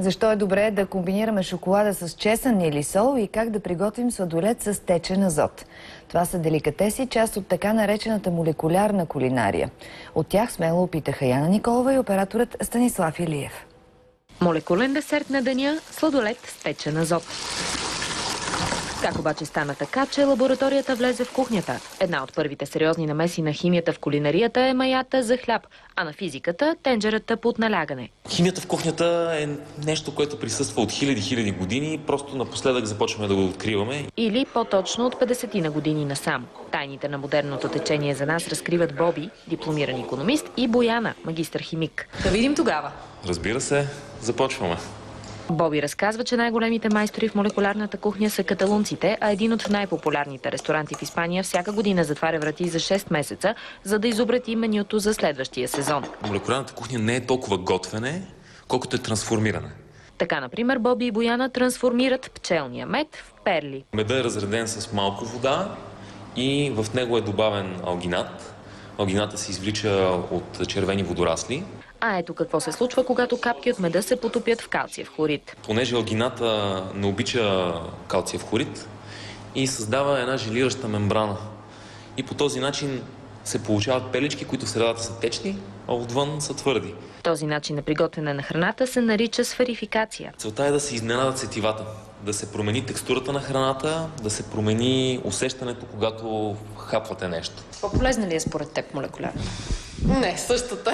Защо е добре да комбинираме шоколада с чесън или сол и как да приготвим сладолед с течен азот. Това са деликатеси, част от така наречената молекулярна кулинария. От тях смело опитаха Яна Николова и операторът Станислав Илиев. Молекулен десерт на деня – сладолед с течен азот. Как обаче стана така, че лабораторията влезе в кухнята? Една от първите сериозни намеси на химията в кулинарията е маята за хляб, а на физиката – тенджерата под налягане. Химията в кухнята е нещо, което присъства от хиляди години, просто напоследък започваме да го откриваме. Или по-точно от 50-на години насам. Тайните на модерното течение за нас разкриват Боби, дипломиран икономист, и Бояна, магистър химик. Да видим тогава. Разбира се, започваме. Боби разказва, че най-големите майстори в молекулярната кухня са каталунците, а един от най-популярните ресторанти в Испания всяка година затваря врати за 6 месеца, за да изобрети менюто за следващия сезон. Молекулярната кухня не е толкова готвене, колкото е трансформиране. Така, например, Боби и Бояна трансформират пчелния мед в перли. Медът е разреден с малко вода и в него е добавен алгинат. Алгината се извлича от червени водорасли. А ето какво се случва, когато капки от меда се потопят в калциев хлорид. Понеже алгината не обича калциев хлорид и създава една желираща мембрана. И по този начин се получават пелички, които в средата са течни, а отвън са твърди. Този начин на приготвяне на храната се нарича сферификация. Целта е да се изненадат сетивата, да се промени текстурата на храната, да се промени усещането, когато хапвате нещо. По-полезна ли е според теб молекулярна? Не, същата.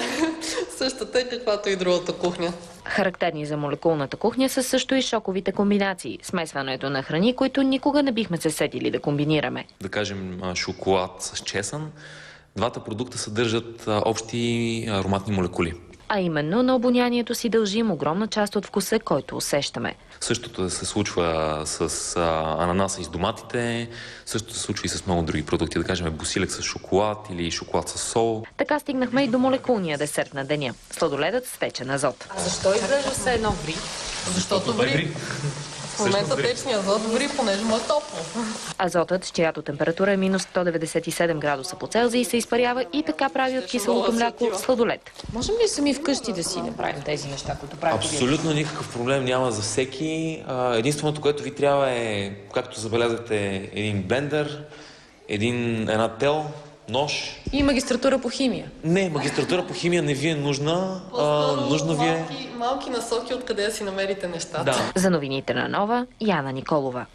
Същата е каквато и другата кухня. Характерни за молекулната кухня са също и шоковите комбинации. Смесването на храни, които никога не бихме се сетили да комбинираме. Да кажем шоколад с чесън. Двата продукта съдържат общи ароматни молекули. А именно на обонянието си дължим огромна част от вкуса, който усещаме. Същото се случва с ананаса и с доматите, същото се случва и с много други продукти, да кажем босилек с шоколад или шоколад с сол. Така стигнахме и до молекулния десерт на деня – сладоледът с течен азот. А защо изглежда все едно ври? Защото ври. В момента течния азот ври, понеже му е топло. Азотът, чиято температура е минус 197 градуса по Целзий, се изпарява и така прави от киселото мляко сладолед. Можем ли сами вкъщи да си направим тези неща, които правите? Абсолютно никакъв проблем няма за всеки. Единственото, което ви трябва е, както забелязахте, един блендер, една тел, нож. И магистратура по химия? Не, магистратура по химия не ви е нужна. Нужно ви е... Малки насоки откъде да си намерите нещата. Да. За новините на Нова, Яна Николова.